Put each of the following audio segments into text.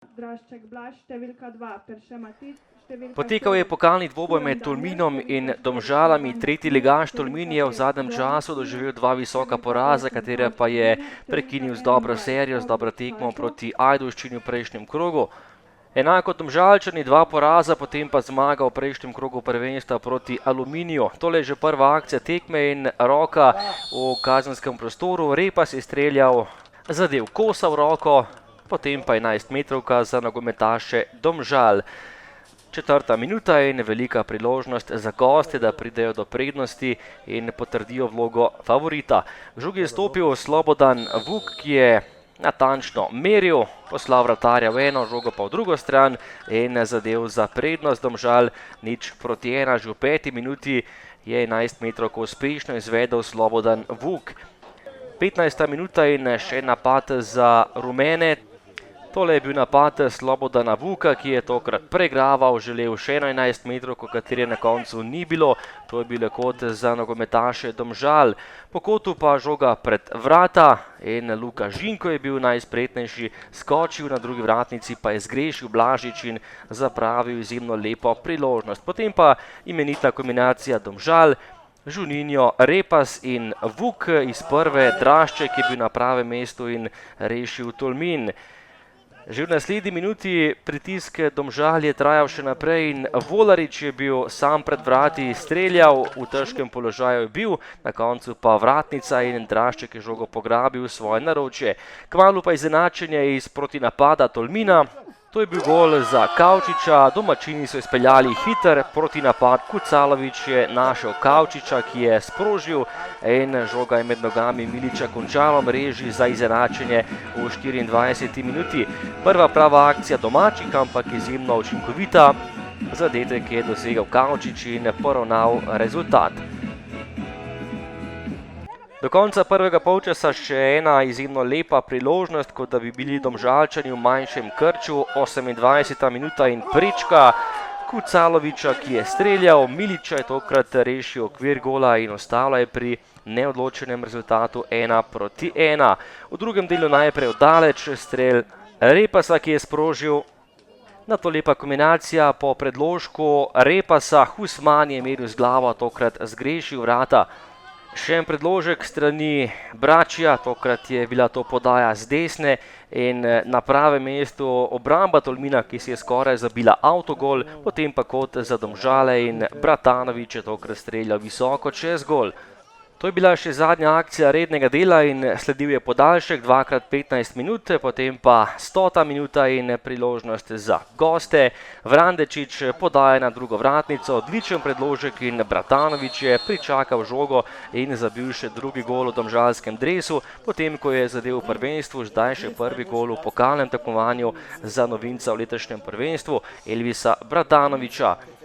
Drašček Blaž, številka 2, Perše Matic, številka 4. Potekal je pokalni dvoboj med Tolminom in Domžalami. Tretji ligaš Tolmin je v zadnjem času doživel dva visoka poraza, katere pa je prekinil z dobro serijo, z dobro tekmo proti Ajdovščini v prejšnjem krogu. Enako Domžalčani, dva poraza, potem pa zmaga v prejšnjem krogu prvenstva proti Aluminiju. Tole je že prva akcija tekme in roka v kazenskem prostoru. Repas je streljal, zadev kosa v roko, potem pa 11-metrovka za nogometaše Domžal. 4. minuta in velika priložnost za goste, da pridejo do prednosti in potrdijo vlogo favorita. V žogi je stopil Slobodan Vuk, ki je natančno meril, poslal vratarja v eno, žogo pa v drugo stran in zadev za prednost Domžal 0:1. Že v 5. minuti je 11-metrovko uspešno izvedel Slobodan Vuk. 15. minuta in še napad za rumene. Tole je bil napad Slobodana Vuka, ki je tokrat pregraval, želel še 11-metrovko, katere na koncu ni bilo. To je bil kot za nogometaše Domžal. Po kotu pa žoga pred vrata in Luka Žinko je bil najspretnejši, skočil na drugi vratnici, pa je zgrešil Blažič in zapravil izjemno lepo priložnost. Potem pa imenitna kombinacija Domžal, Žuninjo, Repas in Vuk iz prve. Drašček je bil na pravem mestu in rešil Tolmin. Že v naslednji minuti pritisk Domžal je trajal še naprej in Volarič je bil sam pred vrati, streljal, v težkem položaju je bil, na koncu pa vratnica in Drašček je žogo pograbil svoje naročje. Kmalu pa izenačenje iz protinapada Tolmina. To je bil gol za Kavčiča, domačini so izpeljali hiter protinapad, Kucalović je našel Kavčiča, ki je sprožil in žoga je med nogami Miliča končala mreži za izenačenje v 24. minuti. Prva prava akcija domačih, ampak izjemno učinkovita. Zadetek je dosegel Kavčič in poravnal rezultat. Do konca prvega polčasa še ena izjemno lepa priložnost, kot da bi bili Domžalčani v manjšem krču. 28. minuta in prečka Kucalovića, ki je streljal. Miliča je tokrat rešil okvir gola in ostala je pri neodločenem rezultatu 1:1. V drugem delu najprej oddaleč strel Repasa, ki je sprožil. Nato lepa kombinacija po predložku Repasa. Husman je meril z glavo, tokrat zgrešil vrata. Še en predložek strani Bračija, tokrat je bila to podaja z desne in na pravem mestu obramba Tolmina, ki si je skoraj zabila avtogol, potem pa kot za Domžale in Bratanović je tokrat streljal visoko čez gol. To je bila še zadnja akcija rednega dela in sledil je podaljšek 2x15 minut, potem pa 100. minuta in priložnost za goste. Vrandečič podaja na drugo vratnico, odličen predložek in Bratanović je pričakal žogo in zabil še drugi gol v domžalskem dresu, potem ko je zadel v prvenstvu, zdaj še prvi gol v pokalnem tekmovanju za novinca v letošnjem prvenstvu Elvisa Bratanovića.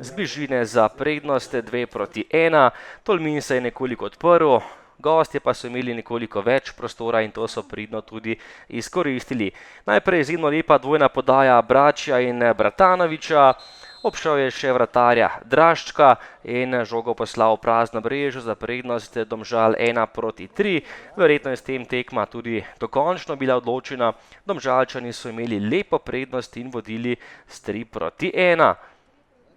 Z bližine za prednost 2:1. Tolmin se je nekoliko odprl, gostje pa so imeli nekoliko več prostora in to so pridno tudi izkoristili. Najprej izjemno lepa dvojna podaja Bračija in Bratanovića, obšel je še vratarja Draščka in žogo poslal v prazno mrežo za prednost Domžal 1:3. Verjetno je s tem tekma tudi dokončno bila odločena. Domžalčani so imeli lepo prednost in vodili s 3:1.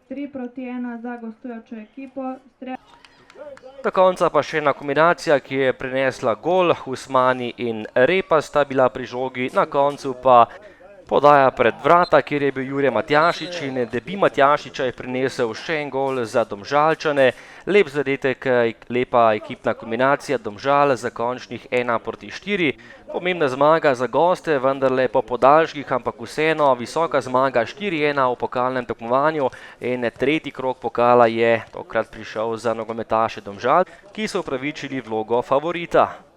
3:1 za gostujočo ekipo. Do konca pa še ena kombinacija, ki je prinesla gol. Husmani in Repas sta bila pri žogi, na koncu pa podaja pred vrata, kjer je bil Jure Matjašič in debi Matjašiča je prinesel še en gol za Domžalčane. Lep zadetek, lepa ekipna kombinacija Domžal za končnih 1:4. Pomembna zmaga za goste, vendarle po podaljških, ampak vseeno visoka zmaga 4:1 v pokalnem tekmovanju in tretji krog pokala je tokrat prišel za nogometaše Domžal, ki so upravičili vlogo favorita.